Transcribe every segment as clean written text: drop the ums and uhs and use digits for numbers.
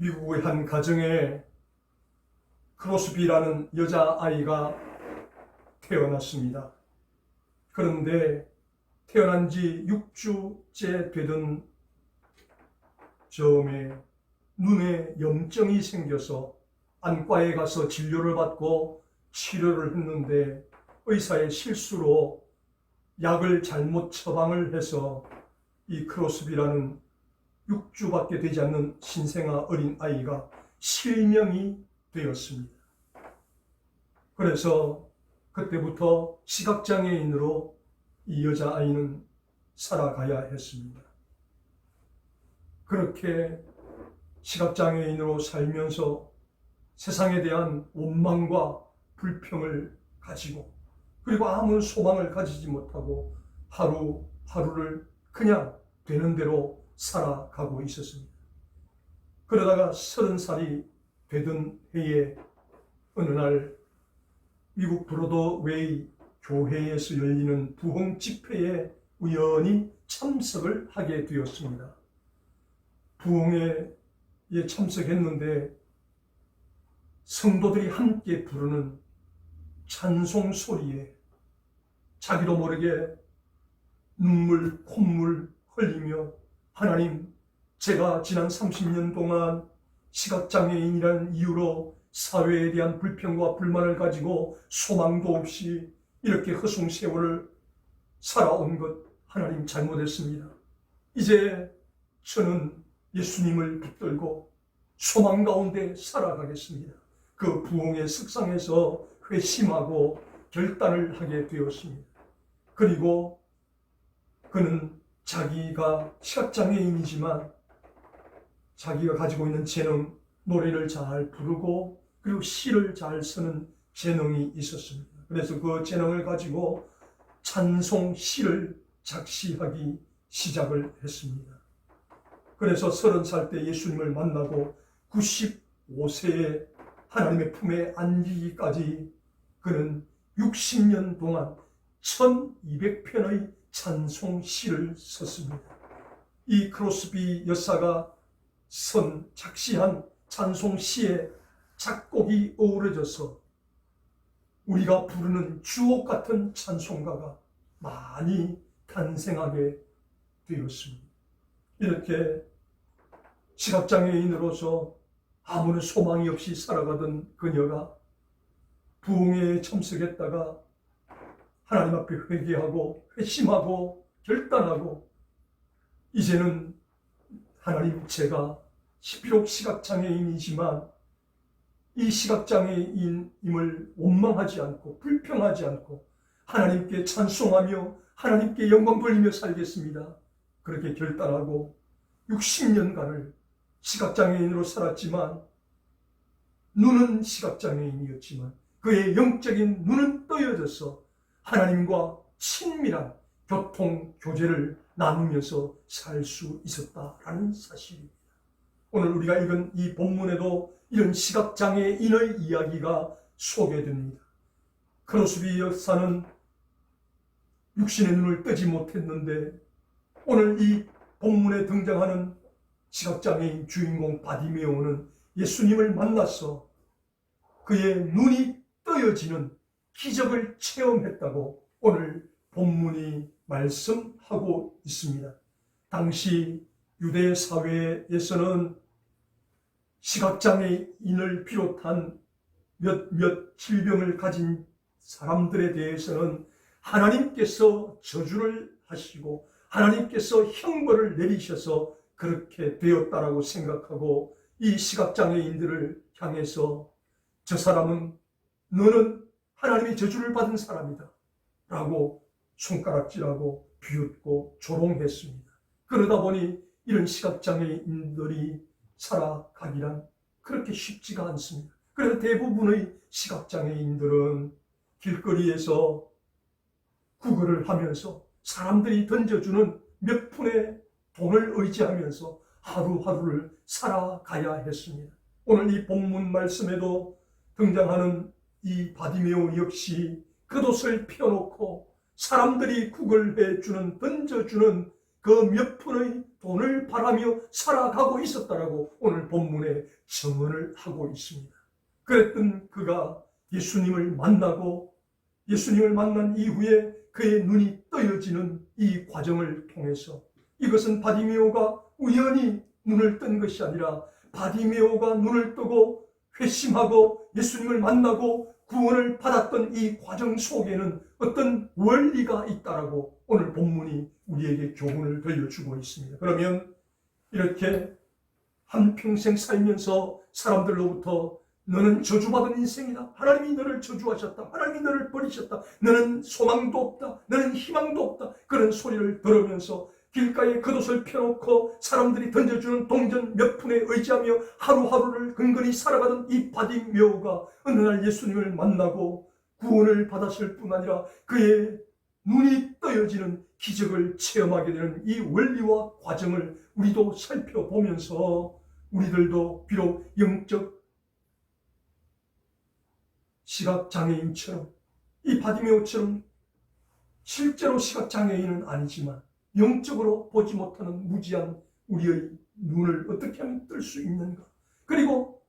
미국의 한 가정에 크로스비라는 여자아이가 태어났습니다. 그런데 태어난 지 6주째 되던 즈음에 눈에 염증이 생겨서 안과에 가서 진료를 받고 치료를 했는데 의사의 실수로 약을 잘못 처방을 해서 이 크로스비라는 6주밖에 되지 않는 신생아 어린 아이가 실명이 되었습니다. 그래서 그때부터 시각장애인으로 이 여자아이는 살아가야 했습니다. 그렇게 시각장애인으로 살면서 세상에 대한 원망과 불평을 가지고 그리고 아무 소망을 가지지 못하고 하루하루를 그냥 되는 대로 살아가고 있었습니다. 그러다가 30살이 되던 해에 어느 날 미국 브로드웨이 교회에서 열리는 부흥 집회에 우연히 참석을 하게 되었습니다. 부흥에 참석했는데 성도들이 함께 부르는 찬송 소리에 자기도 모르게 눈물, 콧물 흘리며 하나님, 제가 지난 30년 동안 시각장애인이라는 이유로 사회에 대한 불평과 불만을 가지고 소망도 없이 이렇게 허송 세월을 살아온 것 하나님 잘못했습니다. 이제 저는 예수님을 붙들고 소망 가운데 살아가겠습니다. 그 부흥의 석상에서 회심하고 결단을 하게 되었습니다. 그리고 그는 자기가 시각장애인이지만 자기가 가지고 있는 재능, 노래를 잘 부르고 그리고 시를 잘 쓰는 재능이 있었습니다. 그래서 그 재능을 가지고 찬송 시를 작시하기 시작을 했습니다. 그래서 30살 때 예수님을 만나고 95세에 하나님의 품에 안기기까지 그는 60년 동안 1200편의 찬송 시를 썼습니다. 이 크로스비 여사가 작시한 찬송 시에 작곡이 어우러져서 우리가 부르는 주옥 같은 찬송가가 많이 탄생하게 되었습니다. 이렇게 시각장애인으로서 아무런 소망이 없이 살아가던 그녀가 부흥회에 참석했다가 하나님 앞에 회개하고 회심하고 결단하고 이제는 하나님, 제가 비록 시각장애인이지만 이 시각장애인임을 원망하지 않고 불평하지 않고 하나님께 찬송하며 하나님께 영광 돌리며 살겠습니다. 그렇게 결단하고 60년간을 시각장애인으로 살았지만 눈은 시각장애인이었지만 그의 영적인 눈은 떠여져서 하나님과 친밀한 교통, 교제를 나누면서 살 수 있었다라는 사실입니다. 오늘 우리가 읽은 이 본문에도 이런 시각장애인의 이야기가 소개됩니다. 크로스비 여사는 육신의 눈을 뜨지 못했는데 오늘 이 본문에 등장하는 시각장애인 주인공 바디메오는 예수님을 만나서 그의 눈이 떠여지는 기적을 체험했다고 오늘 본문이 말씀하고 있습니다. 당시 유대 사회에서는 시각장애인을 비롯한 몇몇 질병을 가진 사람들에 대해서는 하나님께서 저주를 하시고 하나님께서 형벌을 내리셔서 그렇게 되었다라고 생각하고 이 시각장애인들을 향해서 저 사람은 너는 하나님의 저주를 받은 사람이다 라고 손가락질하고 비웃고 조롱했습니다. 그러다 보니 이런 시각장애인들이 살아가기란 그렇게 쉽지가 않습니다. 그래서 대부분의 시각장애인들은 길거리에서 구걸을 하면서 사람들이 던져주는 몇 푼의 돈을 의지하면서 하루하루를 살아가야 했습니다. 오늘 이 본문 말씀에도 등장하는 이 바디메오 역시 겉옷을 펴놓고 사람들이 구걸해주는 던져주는 그 몇 푼의 돈을 바라며 살아가고 있었다라고 오늘 본문에 증언을 하고 있습니다. 그랬던 그가 예수님을 만나고 예수님을 만난 이후에 그의 눈이 떠여지는 이 과정을 통해서 이것은 바디메오가 우연히 눈을 뜬 것이 아니라 바디메오가 눈을 뜨고 회심하고 예수님을 만나고 구원을 받았던 이 과정 속에는 어떤 원리가 있다라고 오늘 본문이 우리에게 교훈을 들려주고 있습니다. 그러면 이렇게 한평생 살면서 사람들로부터 너는 저주받은 인생이다. 하나님이 너를 저주하셨다. 하나님이 너를 버리셨다. 너는 소망도 없다. 너는 희망도 없다. 그런 소리를 들으면서 길가에 겉옷을 펴놓고 사람들이 던져주는 동전 몇 푼에 의지하며 하루하루를 근근히 살아가던 이 바디메오가 어느 날 예수님을 만나고 구원을 받았을 뿐 아니라 그의 눈이 떠여지는 기적을 체험하게 되는 이 원리와 과정을 우리도 살펴보면서 우리들도 비록 영적 시각장애인처럼 이 바디메오처럼 실제로 시각장애인은 아니지만 영적으로 보지 못하는 무지한 우리의 눈을 어떻게 하면 뜰 수 있는가. 그리고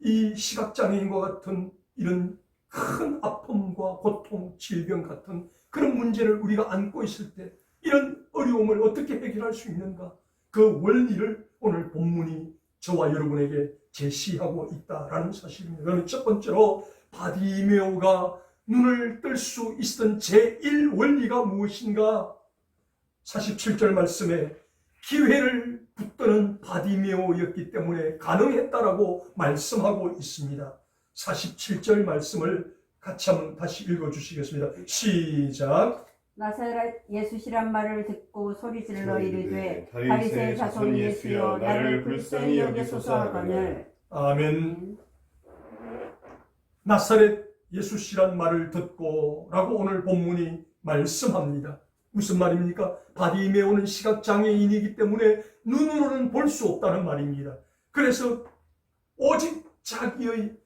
이 시각장애인과 같은 이런 큰 아픔과 고통, 질병 같은 그런 문제를 우리가 안고 있을 때 이런 어려움을 어떻게 해결할 수 있는가. 그 원리를 오늘 본문이 저와 여러분에게 제시하고 있다라는 사실입니다. 그러면 첫 번째로 바디메오가 눈을 뜰 수 있었던 제1원리가 무엇인가? 47절 말씀에 기회를 붙드는 바디메오였기 때문에 가능했다라고 말씀하고 있습니다. 47절 말씀을 같이 한번 다시 읽어주시겠습니다. 시작. 나사렛 예수시란 말을 듣고 소리질러 이르되 다윗의 자손 예수여 나를 불쌍히 여기소서 하거늘. 아멘. 나사렛 예수시란 말을 듣고 라고 오늘 본문이 말씀합니다. 무슨 말입니까? 바디메오는 시각장애인이기 때문에 눈으로는 볼 수 없다는 말입니다. 그래서 오직 자기의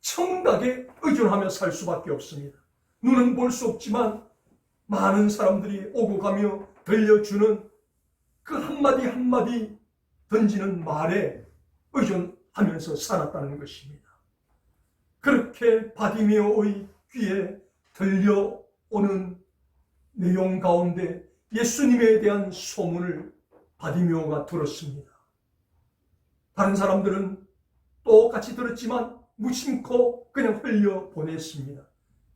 청각에 의존하며 살 수밖에 없습니다. 눈은 볼 수 없지만 많은 사람들이 오고 가며 들려주는 그 한마디 한마디 던지는 말에 의존하면서 살았다는 것입니다. 그렇게 바디메오의 귀에 들려오는 내용 가운데 예수님에 대한 소문을 바디메오가 들었습니다. 다른 사람들은 똑같이 들었지만 무심코 그냥 흘려보냈습니다.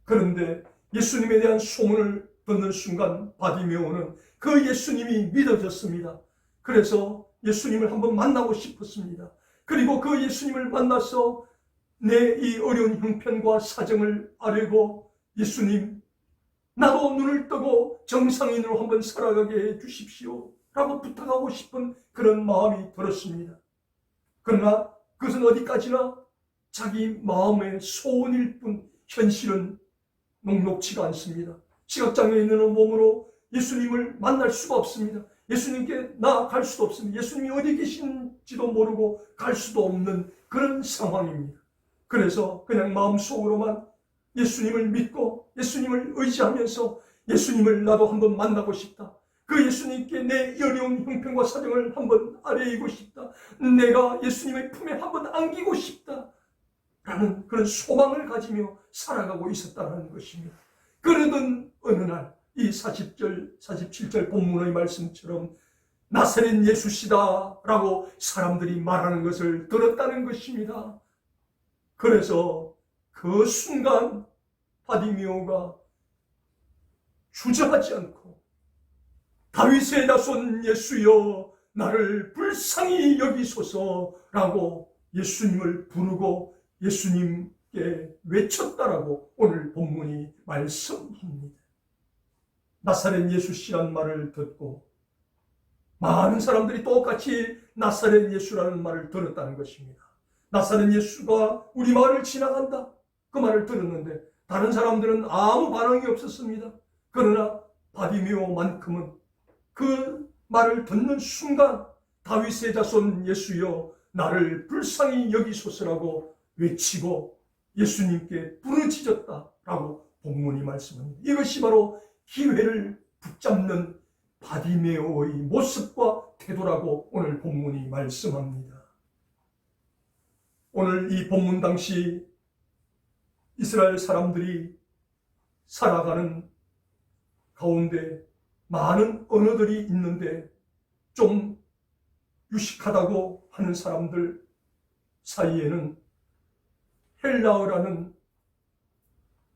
그런데 예수님에 대한 소문을 듣는 순간 바디메오는 그 예수님이 믿어졌습니다. 그래서 예수님을 한번 만나고 싶었습니다. 그리고 그 예수님을 만나서 내 이 어려운 형편과 사정을 아뢰고 예수님 나도 눈을 뜨고 정상인으로 한번 살아가게 해 주십시오 라고 부탁하고 싶은 그런 마음이 들었습니다. 그러나 그것은 어디까지나 자기 마음의 소원일 뿐 현실은 녹록지가 않습니다. 시각장애 있는 몸으로 예수님을 만날 수가 없습니다. 예수님께 나아갈 수도 없습니다. 예수님이 어디 계신지도 모르고 갈 수도 없는 그런 상황입니다. 그래서 그냥 마음속으로만 예수님을 믿고 예수님을 의지하면서 예수님을 나도 한번 만나고 싶다. 그 예수님께 내 어려운 형편과 사정을 한번 아뢰이고 싶다. 내가 예수님의 품에 한번 안기고 싶다. 라는 그런 소망을 가지며 살아가고 있었다는 것입니다. 그러던 어느 날 이 40절, 47절 본문의 말씀처럼 나사렛 예수시다 라고 사람들이 말하는 것을 들었다는 것입니다. 그래서 그 순간 바디메오가 주저하지 않고 다윗의 자손 예수여 나를 불쌍히 여기소서라고 예수님을 부르고 예수님께 외쳤다라고 오늘 본문이 말씀합니다. 나사렛 예수시라는 말을 듣고 많은 사람들이 똑같이 나사렛 예수라는 말을 들었다는 것입니다. 나사렛 예수가 우리 마을을 지나간다. 그 말을 들었는데 다른 사람들은 아무 반응이 없었습니다. 그러나 바디메오만큼은 그 말을 듣는 순간 다윗의 자손 예수여 나를 불쌍히 여기소서라고 외치고 예수님께 부르짖었다라고 본문이 말씀합니다. 이것이 바로 기회를 붙잡는 바디메오의 모습과 태도라고 오늘 본문이 말씀합니다. 오늘 이 본문 당시 이스라엘 사람들이 살아가는 가운데 많은 언어들이 있는데 좀 유식하다고 하는 사람들 사이에는 헬라어라는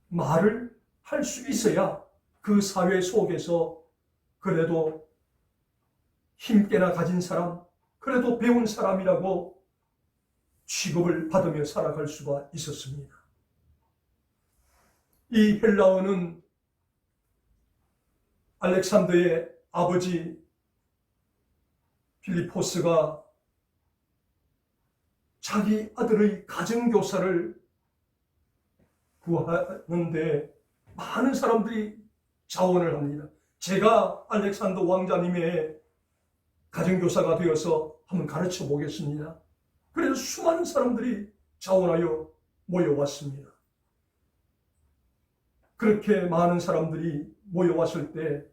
말을 할 수 있어야 그 사회 속에서 그래도 힘께나 가진 사람, 그래도 배운 사람이라고 취급을 받으며 살아갈 수가 있었습니다. 이 헬라어는 알렉산더의 아버지 필리포스가 자기 아들의 가정교사를 구하는데 많은 사람들이 자원을 합니다. 제가 알렉산더 왕자님의 가정교사가 되어서 한번 가르쳐 보겠습니다. 그래서 수많은 사람들이 자원하여 모여왔습니다. 그렇게 많은 사람들이 모여왔을 때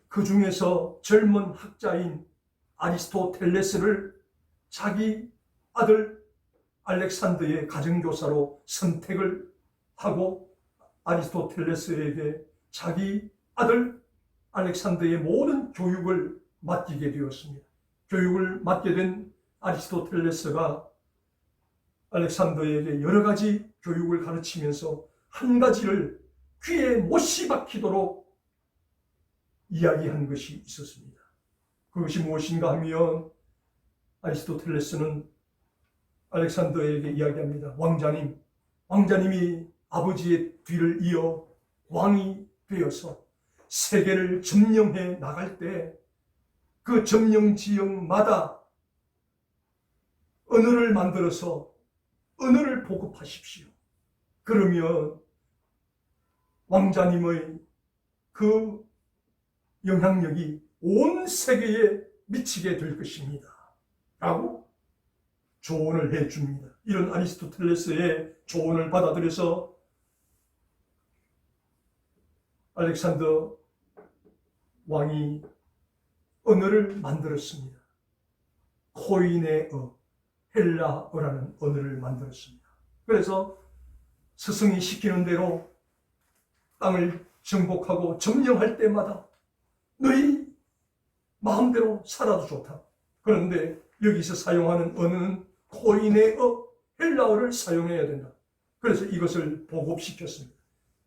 그 중에서 젊은 학자인 아리스토텔레스를 자기 아들 알렉산더의 가정교사로 선택을 하고 아리스토텔레스에게 자기 아들 알렉산더의 모든 교육을 맡기게 되었습니다. 교육을 맡게 된 아리스토텔레스가 알렉산더에게 여러 가지 교육을 가르치면서 한 가지를 귀에 못이 박히도록 이야기한 것이 있었습니다. 그것이 무엇인가 하면 아리스토텔레스는 알렉산더에게 이야기합니다. 왕자님이 아버지의 뒤를 이어 왕이 되어서 세계를 점령해 나갈 때 그 점령 지역마다 언어를 만들어서 언어를 보급하십시오. 그러면 왕자님의 그 영향력이 온 세계에 미치게 될 것입니다. 라고 조언을 해줍니다. 이런 아리스토텔레스의 조언을 받아들여서 알렉산더 왕이 언어를 만들었습니다. 코이네어, 헬라어라는 언어를 만들었습니다. 그래서 스승이 시키는 대로 땅을 정복하고 점령할 때마다 너희 마음대로 살아도 좋다. 그런데 여기서 사용하는 언어는 코이네어, 헬라어를 사용해야 된다. 그래서 이것을 보급시켰습니다.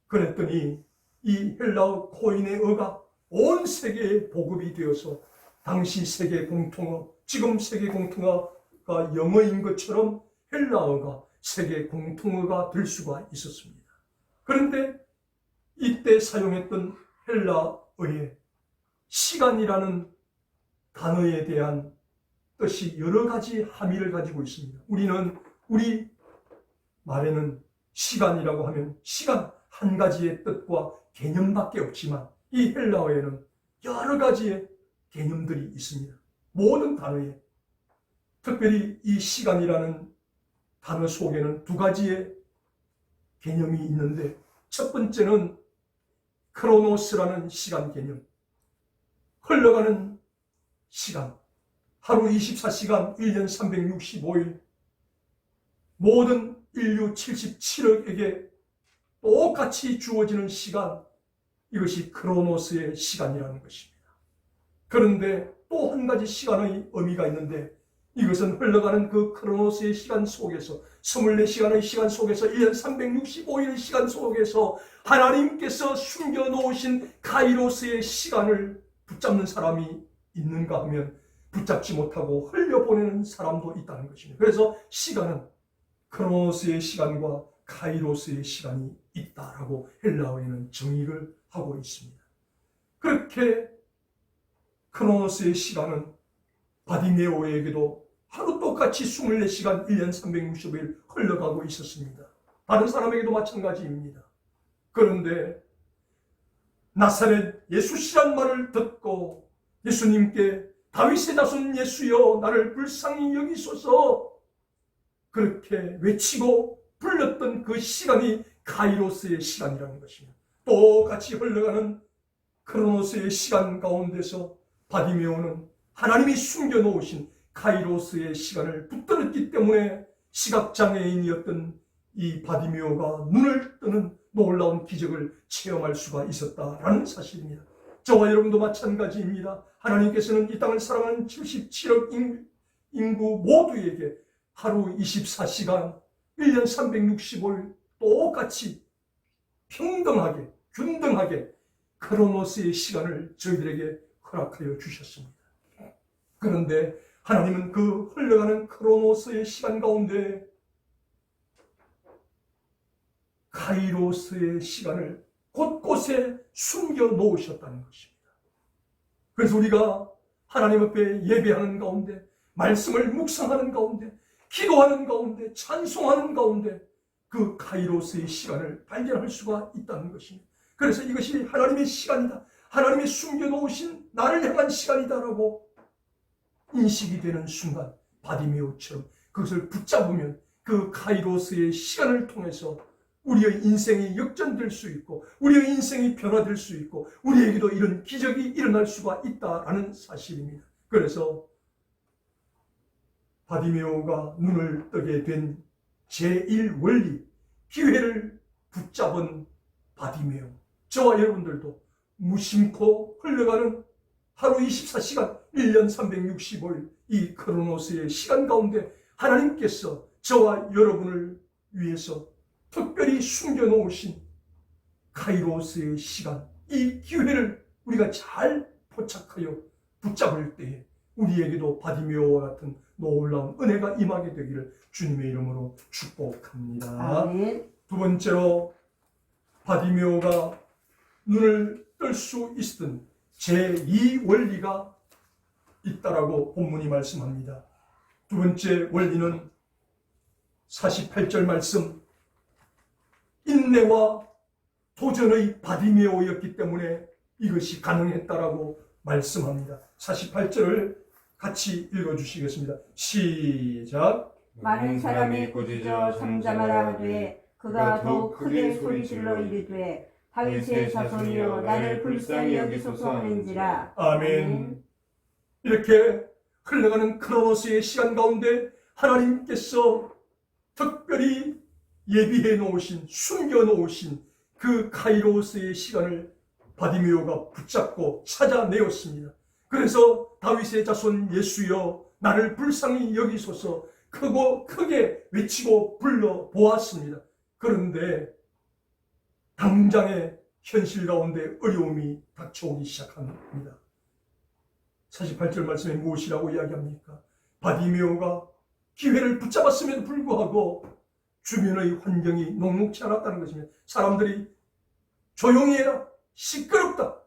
그랬더니 이 헬라어 코이네어가 온 세계에 보급이 되어서 당시 세계 공통어, 지금 세계 공통어가 영어인 것처럼 헬라어가 세계 공통어가 될 수가 있었습니다. 그런데 이때 사용했던 헬라어의 시간이라는 단어에 대한 뜻이 여러 가지 함의를 가지고 있습니다. 우리 말에는 시간이라고 하면 시간 한 가지의 뜻과 개념밖에 없지만 이 헬라어에는 여러 가지의 개념들이 있습니다. 모든 단어에. 특별히 이 시간이라는 단어 속에는 두 가지의 개념이 있는데 첫 번째는 크로노스라는 시간 개념. 흘러가는 시간. 하루 24시간, 1년 365일. 모든 인류 77억에게 똑같이 주어지는 시간. 이것이 크로노스의 시간이라는 것입니다. 그런데 또 한 가지 시간의 의미가 있는데 이것은 흘러가는 그 크로노스의 시간 속에서 24시간의 시간 속에서 1년 365일의 시간 속에서 하나님께서 숨겨놓으신 카이로스의 시간을 붙잡는 사람이 있는가 하면 붙잡지 못하고 흘려보내는 사람도 있다는 것입니다. 그래서 시간은 크로노스의 시간과 카이로스의 시간이 있다라고 헬라어에는 정의를 하고 있습니다. 그렇게 크로노스의 시간은 바디메오에게도 하루 똑같이 24시간 1년 365일 흘러가고 있었습니다. 다른 사람에게도 마찬가지입니다. 그런데 나사렛 예수시란 말을 듣고 예수님께 다윗의 자손 예수여 나를 불쌍히 여기소서 그렇게 외치고 불렀던 그 시간이 카이로스의 시간이라는 것입니다. 똑같이 흘러가는 크로노스의 시간 가운데서 바디메오는 하나님이 숨겨놓으신 카이로스의 시간을 붙들었기 때문에 시각장애인이었던 이 바디메오가 눈을 뜨는 놀라운 기적을 체험할 수가 있었다라는 사실입니다. 저와 여러분도 마찬가지입니다. 하나님께서는 이 땅을 사랑하는 77억 인구 모두에게 하루 24시간, 1년 365일 똑같이 평등하게, 균등하게 크로노스의 시간을 저희들에게 허락하여 주셨습니다. 그런데 하나님은 그 흘러가는 크로노스의 시간 가운데 카이로스의 시간을 곳곳에 숨겨 놓으셨다는 것입니다. 그래서 우리가 하나님 앞에 예배하는 가운데, 말씀을 묵상하는 가운데, 기도하는 가운데, 찬송하는 가운데 그 카이로스의 시간을 발견할 수가 있다는 것입니다. 그래서 이것이 하나님의 시간이다, 하나님이 숨겨놓으신 나를 향한 시간이다라고 인식이 되는 순간 바디메오처럼 그것을 붙잡으면 그 카이로스의 시간을 통해서 우리의 인생이 역전될 수 있고 우리의 인생이 변화될 수 있고 우리에게도 이런 기적이 일어날 수가 있다라는 사실입니다. 그래서 바디메오가 눈을 뜨게 된 제1원리, 기회를 붙잡은 바디메오, 저와 여러분들도 무심코 흘러가는 하루 24시간, 1년 365일 이 크로노스의 시간 가운데 하나님께서 저와 여러분을 위해서 특별히 숨겨놓으신 카이로스의 시간, 이 기회를 우리가 잘 포착하여 붙잡을 때에 우리에게도 바디메오와 같은 놀라운 은혜가 임하게 되기를 주님의 이름으로 축복합니다. 아멘. 두 번째로 바디메오가 눈을 뜰 수 있었던 제2원리가 있다라고 본문이 말씀합니다. 두 번째 원리는 48절 말씀, 인내와 도전의 바디메오였기 때문에 이것이 가능했다라고 말씀합니다. 48절을 같이 읽어주시겠습니다. 시작. 많은 사람이 꾸짖어 잠잠하라 하되 그가 더욱 크게 소리질러 이르되 다윗의 자손이여 나를 불쌍히 여기소서 하는지라. 아멘. 이렇게 흘러가는 크로노스의 시간 가운데 하나님께서 특별히 예비해 놓으신, 숨겨 놓으신 그 카이로스의 시간을 바디메오가 붙잡고 찾아내었습니다. 그래서 다윗의 자손 예수여 나를 불쌍히 여기소서 크게 외치고 불러 보았습니다. 그런데 당장의 현실 가운데 어려움이 닥쳐오기 시작합니다. 48절 말씀에 무엇이라고 이야기합니까? 바디메오가 기회를 붙잡았음에도 불구하고 주변의 환경이 녹록지 않았다는 것입니다. 사람들이 조용히 해라, 시끄럽다,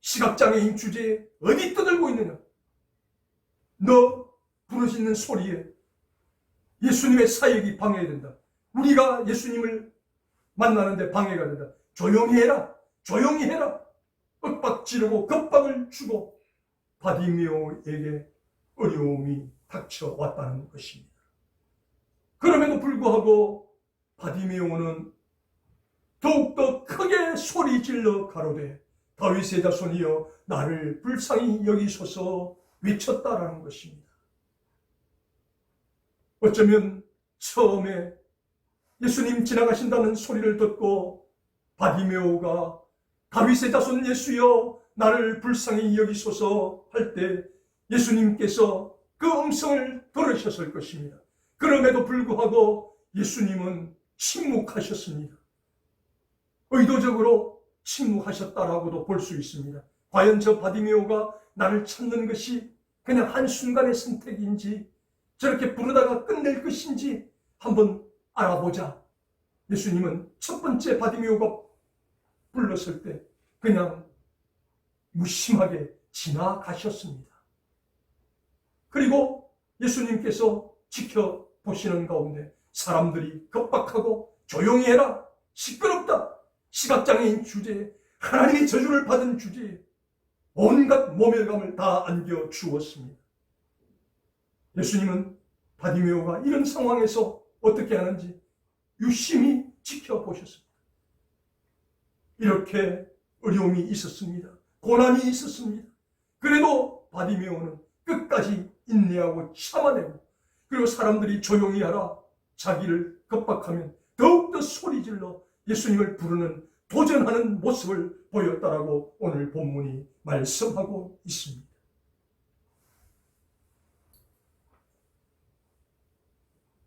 시각장애인 주제에 어디 떠들고 있느냐, 너 부르짖는 소리에 예수님의 사역이 방해된다, 우리가 예수님을 만나는데 방해가 된다, 조용히 해라, 조용히 해라, 윽박 지르고 겁박을 주고 바디메오에게 어려움이 닥쳐왔다는 것입니다. 그럼에도 불구하고 바디메오는 더욱더 크게 소리질러 가로되 다윗의 자손이여 나를 불쌍히 여기소서 외쳤다라는 것입니다. 어쩌면 처음에 예수님 지나가신다는 소리를 듣고 바디메오가 다윗의 자손 예수여 나를 불쌍히 여기소서 할 때 예수님께서 그 음성을 들으셨을 것입니다. 그럼에도 불구하고 예수님은 침묵하셨습니다. 의도적으로 침묵하셨다라고도 볼 수 있습니다. 과연 저 바디메오가 나를 찾는 것이 그냥 한순간의 선택인지 저렇게 부르다가 끝낼 것인지 한번 알아보자. 예수님은 첫 번째 바디메오가 불렀을 때 그냥 무심하게 지나가셨습니다. 그리고 예수님께서 지켜보시는 가운데 사람들이 겁박하고 조용히 해라, 시끄럽다, 시각장애인 주제에, 하나님의 저주를 받은 주제에 온갖 모멸감을 다 안겨 주었습니다. 예수님은 바디메오가 이런 상황에서 어떻게 하는지 유심히 지켜보셨습니다. 이렇게 어려움이 있었습니다. 고난이 있었습니다. 그래도 바디메오는 끝까지 인내하고 참아내고, 그리고 사람들이 조용히 하라 자기를 겁박하면 더욱더 소리질러 예수님을 부르는 도전하는 모습을 보였다라고 오늘 본문이 말씀하고 있습니다.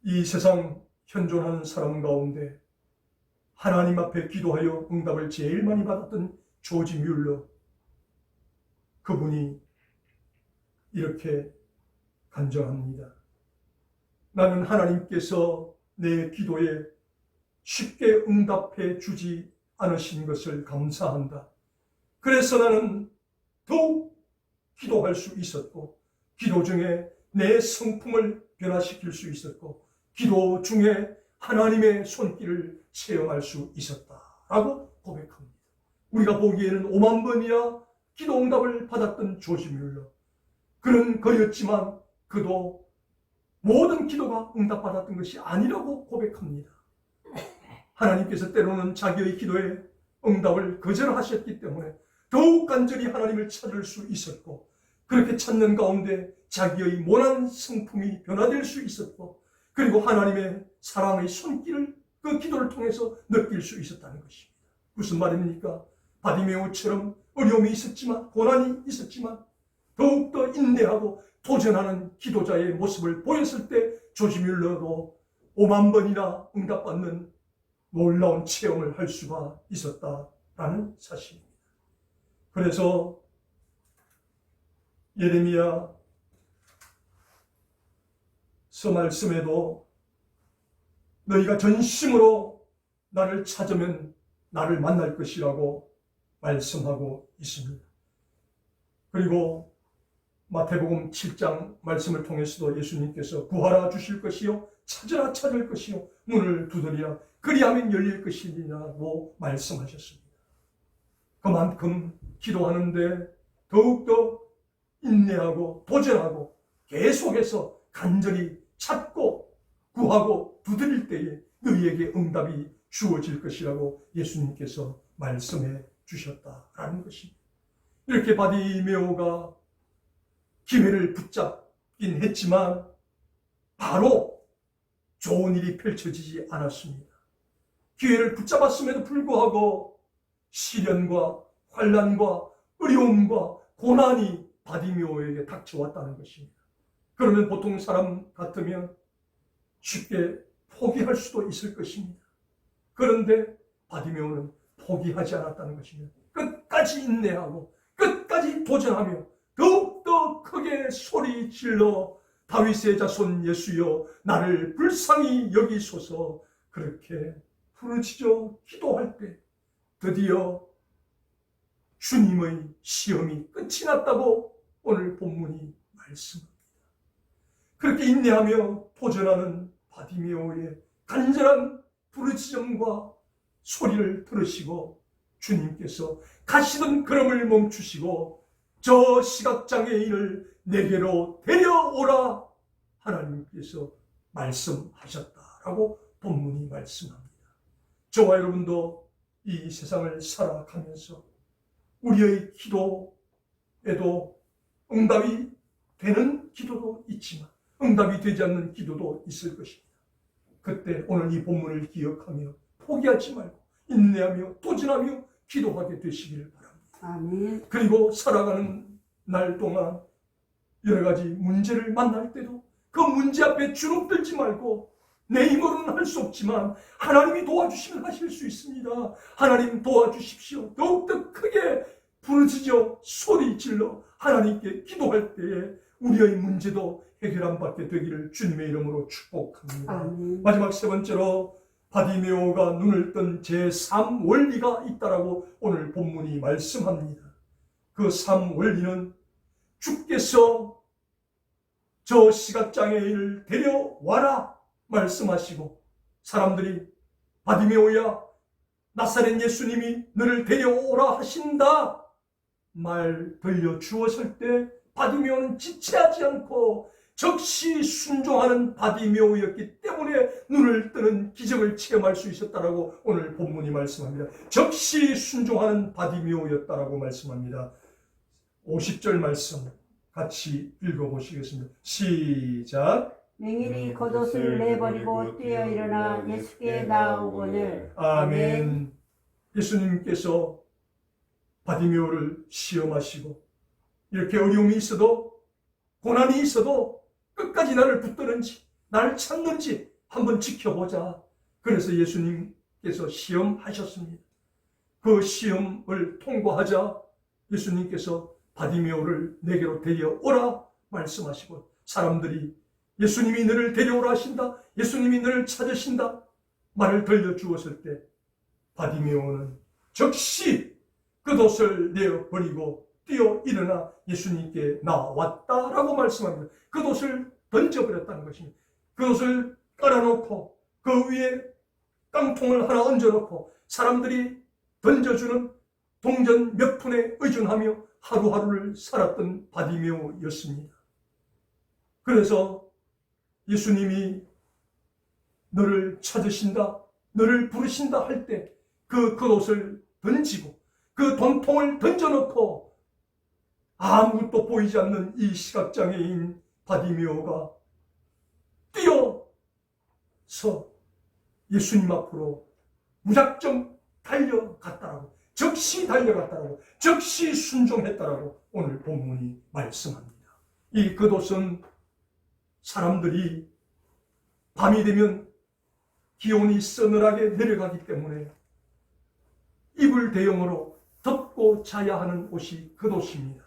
이 세상 현존하는 사람 가운데 하나님 앞에 기도하여 응답을 제일 많이 받았던 조지 뮬러, 그분이 이렇게 간증합니다. 나는 하나님께서 내 기도에 쉽게 응답해 주지 않으신 것을 감사한다. 그래서 나는 더욱 기도할 수 있었고, 기도 중에 내 성품을 변화시킬 수 있었고, 기도 중에 하나님의 손길을 체험할 수 있었다라고 고백합니다. 우리가 보기에는 5만 번이나 기도 응답을 받았던 조지 뮬러, 그는 거였지만 그도 모든 기도가 응답받았던 것이 아니라고 고백합니다. 하나님께서 때로는 자기의 기도에 응답을 거절하셨기 때문에 더욱 간절히 하나님을 찾을 수 있었고, 그렇게 찾는 가운데 자기의 모난 성품이 변화될 수 있었고, 그리고 하나님의 사랑의 손길을 그 기도를 통해서 느낄 수 있었다는 것입니다. 무슨 말입니까? 바디메오처럼 어려움이 있었지만, 고난이 있었지만 더욱더 인내하고 도전하는 기도자의 모습을 보였을 때 조지 뮬러도 5만 번이나 응답받는 놀라운 체험을 할 수가 있었다라는 사실입니다. 그래서 예레미야서 말씀에도 너희가 전심으로 나를 찾으면 나를 만날 것이라고 말씀하고 있습니다. 그리고 마태복음 7장 말씀을 통해서도 예수님께서 구하라 주실 것이요 찾으라 찾을 것이요 문을 두드리라 그리하면 열릴 것이라고 말씀하셨습니다. 그만큼 기도하는데 더욱더 인내하고 도전하고 계속해서 간절히 찾고 구하고 두드릴 때에 너희에게 응답이 주어질 것이라고 예수님께서 말씀해 주셨다라는 것입니다. 이렇게 바디메오가 기회를 붙잡긴 했지만 바로 좋은 일이 펼쳐지지 않았습니다. 기회를 붙잡았음에도 불구하고 시련과 환난과 어려움과 고난이 바디메오에게 닥쳐왔다는 것입니다. 그러면 보통 사람 같으면 쉽게 포기할 수도 있을 것입니다. 그런데 바디메오는 포기하지 않았다는 것입니다. 끝까지 인내하고 끝까지 도전하며 더욱더 크게 소리 질러 다윗의 자손 예수여 나를 불쌍히 여기소서 그렇게 부르짖어 기도할 때 드디어 주님의 시험이 끝이 났다고 오늘 본문이 말씀합니다. 그렇게 인내하며 도전하는 바디메오의 간절한 부르짖음과 소리를 들으시고 주님께서 가시던 걸음을 멈추시고 저 시각장애인을 내게로 데려오라 하나님께서 말씀하셨다라고 본문이 말씀합니다. 저와 여러분도 이 세상을 살아가면서 우리의 기도에도 응답이 되는 기도도 있지만 응답이 되지 않는 기도도 있을 것입니다. 그때 오늘 이 본문을 기억하며 포기하지 말고 인내하며 도전하며 기도하게 되시기를 바랍니다. 아멘. 그리고 살아가는 날 동안 여러 가지 문제를 만날 때도 그 문제 앞에 주눅들지 말고 내 힘으로는 할 수 없지만 하나님이 도와주시면 하실 수 있습니다. 하나님 도와주십시오. 더욱더 크게 부르짖어 소리질러 하나님께 기도할 때에 우리의 문제도 해결함 받게 되기를 주님의 이름으로 축복합니다. 아멘. 마지막 세 번째로 바디메오가 눈을 뜬 제3원리가 있다라고 오늘 본문이 말씀합니다. 그 3원리는 주께서 저 시각장애인을 데려와라 말씀하시고 사람들이 바디메오야 나사렛 예수님이 너를 데려오라 하신다 말 들려주었을 때 바디메오는 지체하지 않고 적시 순종하는 바디메오였기 때문에 눈을 뜨는 기적을 체험할 수 있었다라고 오늘 본문이 말씀합니다. 적시 순종하는 바디메오였다라고 말씀합니다. 50절 말씀 같이 읽어보시겠습니다. 시작. 맹인이 겉옷을 내버리고 뛰어 일어나 예수께 나아오거늘. 아멘. 예수님께서 바디메오를 시험하시고 이렇게 어려움이 있어도 고난이 있어도 끝까지 나를 붙드는지 나를 찾는지 한번 지켜보자. 그래서 예수님께서 시험하셨습니다. 그 시험을 통과하자 예수님께서 바디메오를 내게로 데려오라 말씀하시고 사람들이 예수님이 너를 데려오라 하신다. 예수님이 너를 찾으신다. 말을 들려주었을 때 바디메오는 즉시 겉옷을 내어버리고 뛰어 일어나 예수님께 나왔다라고 말씀합니다. 겉옷을 던져버렸다는 것입니다. 겉옷을 깔아놓고 그 위에 깡통을 하나 얹어놓고 사람들이 던져주는 동전 몇 푼에 의존하며 하루하루를 살았던 바디메오였습니다. 그래서 예수님이 너를 찾으신다, 너를 부르신다 할 때 그 겉옷을 던지고 그 돈통을 던져놓고 아무것도 보이지 않는 이 시각장애인 바디메오가 뛰어서 예수님 앞으로 무작정 달려갔다라고, 즉시 달려갔다라고, 즉시 순종했다라고 오늘 본문이 말씀합니다. 이 겉옷은 사람들이 밤이 되면 기온이 서늘하게 내려가기 때문에 이불 대용으로 덮고 자야 하는 옷이 겉옷입니다.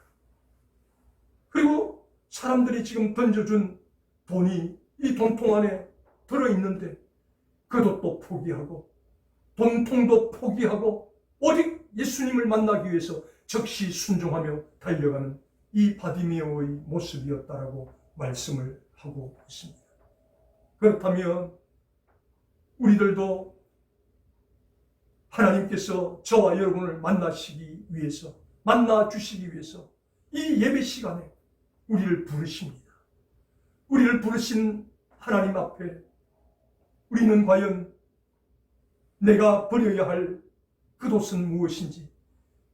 그리고 사람들이 지금 던져준 돈이 이 돈통 안에 들어있는데 겉옷도 포기하고 돈통도 포기하고 오직 예수님을 만나기 위해서 즉시 순종하며 달려가는 이 바디메오의 모습이었다라고 말씀을 하고 있습니다. 그렇다면 우리들도 하나님께서 저와 여러분을 만나시기 위해서, 만나 주시기 위해서 이 예배 시간에 우리를 부르십니다. 우리를 부르신 하나님 앞에 우리는 과연 내가 버려야 할 겉옷은 무엇인지,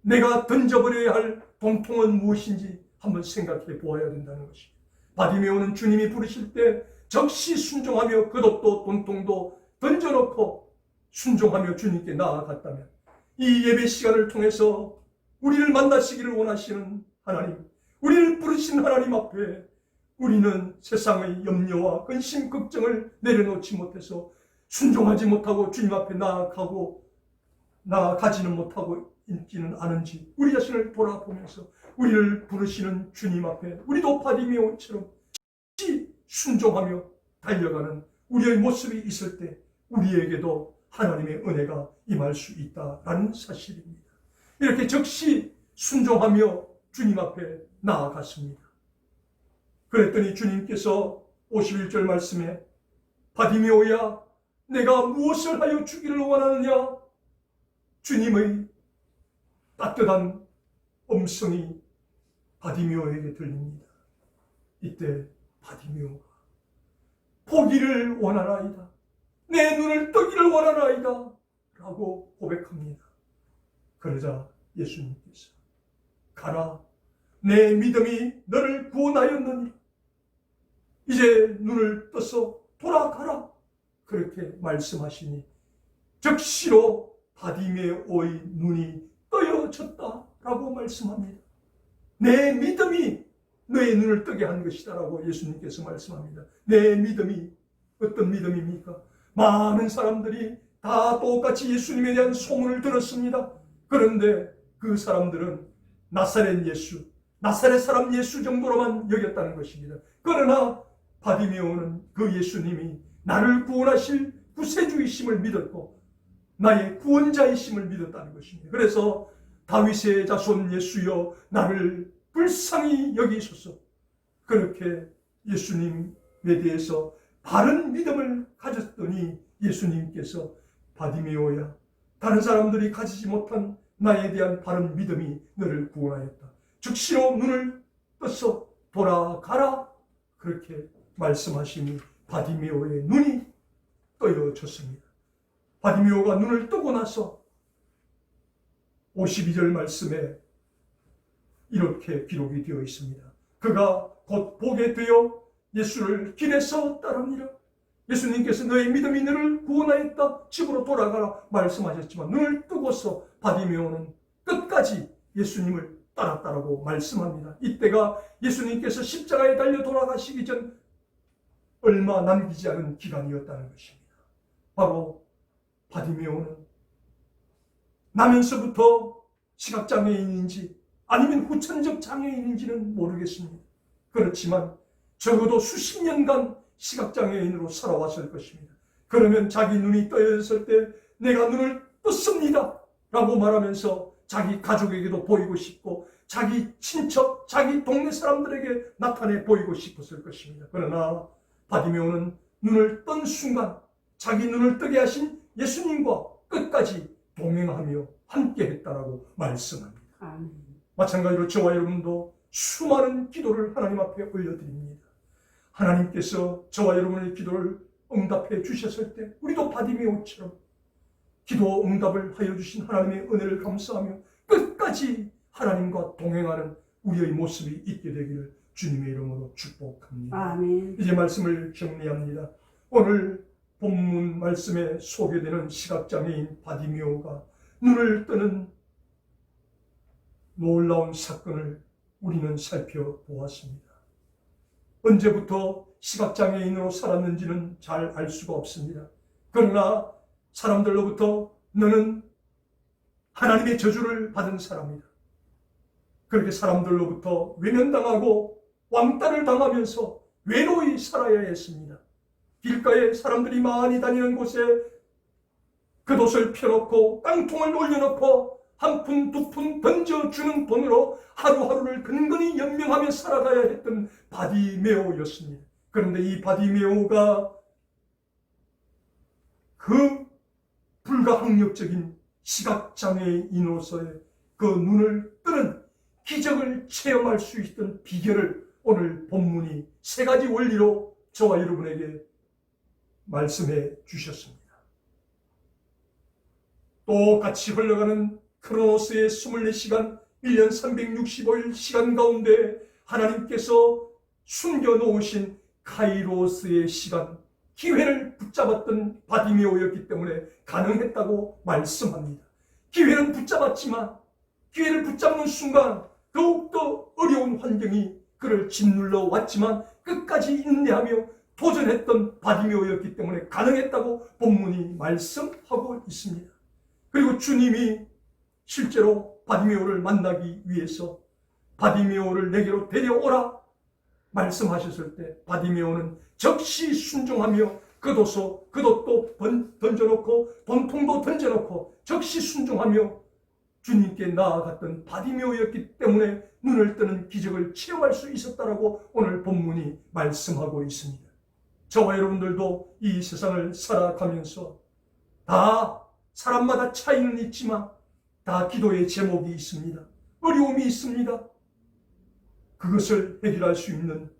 내가 던져버려야 할 돈통은 무엇인지 한번 생각해 보아야 된다는 것입니다. 바디메오는 주님이 부르실 때 즉시 순종하며 겉옷도 돈통도 던져놓고 순종하며 주님께 나아갔다면 이 예배 시간을 통해서 우리를 만나시기를 원하시는 하나님, 우리를 부르신 하나님 앞에 우리는 세상의 염려와 근심, 걱정을 내려놓지 못해서 순종하지 못하고 주님 앞에 나아가지는 못하고 있지는 않은지 우리 자신을 돌아보면서 우리를 부르시는 주님 앞에 우리도 바디메오처럼 순종하며 달려가는 우리의 모습이 있을 때 우리에게도 하나님의 은혜가 임할 수 있다라는 사실입니다. 이렇게 즉시 순종하며 주님 앞에 나아갔습니다. 그랬더니 주님께서 51절 말씀에 바디메오야 내가 무엇을 하여 주기를 원하느냐? 주님의 따뜻한 음성이 바디메오에게 들립니다. 이때 바디메오가 보기를 원하나이다. 내 눈을 뜨기를 원하나이다. 라고 고백합니다. 그러자 예수님께서 가라. 내 믿음이 너를 구원하였느니 이제 눈을 떠서 돌아가라. 그렇게 말씀하시니 즉시로 바디메오의 눈이 떠여졌다라고 말씀합니다. 내 믿음이 너의 눈을 뜨게 한 것이다라고 예수님께서 말씀합니다. 내 믿음이 어떤 믿음입니까? 많은 사람들이 다 똑같이 예수님에 대한 소문을 들었습니다. 그런데 그 사람들은 나사렛 예수, 나사렛 사람 예수 정도로만 여겼다는 것입니다. 그러나 바디메오는 그 예수님이 나를 구원하실 구세주이심을 믿었고 나의 구원자이심을 믿었다는 것입니다. 그래서 다윗의 자손 예수여 나를 불쌍히 여기소서. 그렇게 예수님에 대해서 바른 믿음을 가졌더니 예수님께서 바디메오야 다른 사람들이 가지지 못한 나에 대한 바른 믿음이 너를 구원하였다. 즉시로 눈을 떠서 돌아가라. 그렇게 말씀하시니 바디메오의 눈이 떠여졌습니다. 바디메오가 눈을 뜨고 나서 52절 말씀에 이렇게 기록이 되어 있습니다. 그가 곧 보게 되어 예수를 길에서 따르니라. 예수님께서 너의 믿음이 너를 구원하였다, 집으로 돌아가라 말씀하셨지만 눈을 뜨고서 바디메오는 끝까지 예수님을 따랐다라고 말씀합니다. 이때가 예수님께서 십자가에 달려 돌아가시기 전 얼마 남기지 않은 기간이었다는 것입니다. 바로 바디메오는 나면서부터 시각장애인인지 아니면 후천적 장애인인지는 모르겠습니다. 그렇지만 적어도 수십 년간 시각장애인으로 살아왔을 것입니다. 그러면 자기 눈이 떠있을 때 내가 눈을 떴습니다 라고 말하면서 자기 가족에게도 보이고 싶고 자기 친척, 자기 동네 사람들에게 나타내 보이고 싶었을 것입니다. 그러나 바디메오는 눈을 뜬 순간 자기 눈을 뜨게 하신 예수님과 끝까지 동행하며 함께 했다라고 말씀합니다. 아멘. 마찬가지로 저와 여러분도 수많은 기도를 하나님 앞에 올려드립니다. 하나님께서 저와 여러분의 기도를 응답해 주셨을 때 우리도 바디메오처럼 기도 응답을 하여 주신 하나님의 은혜를 감사하며 끝까지 하나님과 동행하는 우리의 모습이 있게 되기를 주님의 이름으로 축복합니다. 아멘. 이제 말씀을 정리합니다. 오늘 본문 말씀에 소개되는 시각장애인 바디메오가 눈을 뜨는 놀라운 사건을 우리는 살펴보았습니다. 언제부터 시각장애인으로 살았는지는 잘 알 수가 없습니다. 그러나 사람들로부터 너는 하나님의 저주를 받은 사람이다, 그렇게 사람들로부터 외면당하고 왕따를 당하면서 외로이 살아야 했습니다. 길가에 사람들이 많이 다니는 곳에 겉옷을 펴놓고 깡통을 올려놓고 한 푼, 두 푼 던져주는 돈으로 하루하루를 근근히 연명하며 살아가야 했던 바디메오였습니다. 그런데 이 바디메오가 그 불가항력적인 시각장애인으로서의 그 눈을 뜨는 기적을 체험할 수 있던 비결을 오늘 본문이 세 가지 원리로 저와 여러분에게 말씀해 주셨습니다. 또 같이 흘러가는 크로노스의 24시간, 1년 365일 시간 가운데 하나님께서 숨겨놓으신 카이로스의 시간, 기회를 붙잡았던 바디메오였기 때문에 가능했다고 말씀합니다. 기회는 붙잡았지만 기회를 붙잡는 순간 더욱더 어려운 환경이 그를 짓눌러 왔지만 끝까지 인내하며 도전했던 바디메오였기 때문에 가능했다고 본문이 말씀하고 있습니다. 그리고 주님이 실제로 바디메오를 만나기 위해서 바디메오를 내게로 데려오라 말씀하셨을 때 바디메오는 즉시 순종하며 겉옷도 던져놓고 돈통도 던져놓고 즉시 순종하며 주님께 나아갔던 바디메오였기 때문에 눈을 뜨는 기적을 체험할 수 있었다라고 오늘 본문이 말씀하고 있습니다. 저와 여러분들도 이 세상을 살아가면서 다 사람마다 차이는 있지만 다 기도의 제목이 있습니다. 어려움이 있습니다. 그것을 해결할 수 있는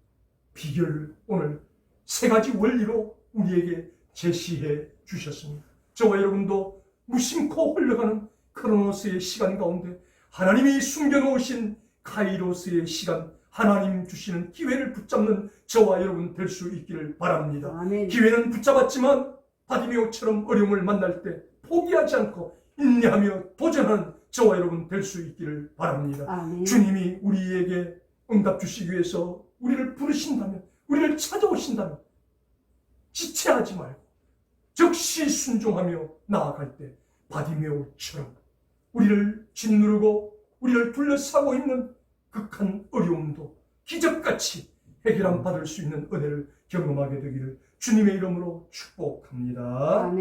비결을 오늘 세 가지 원리로 우리에게 제시해 주셨습니다. 저와 여러분도 무심코 흘러가는 크로노스의 시간 가운데 하나님이 숨겨놓으신 카이로스의 시간, 하나님 주시는 기회를 붙잡는 저와 여러분 될 수 있기를 바랍니다. 아멘. 기회는 붙잡았지만 바디메오처럼 어려움을 만날 때 포기하지 않고 인내하며 도전하는 저와 여러분 될 수 있기를 바랍니다. 아멘. 주님이 우리에게 응답 주시기 위해서 우리를 부르신다면, 우리를 찾아오신다면 지체하지 말고 즉시 순종하며 나아갈 때 바디메오처럼 우리를 짓누르고 우리를 둘러싸고 있는 극한 어려움도 기적같이 해결함 받을 수 있는 은혜를 경험하게 되기를 주님의 이름으로 축복합니다. 아멘.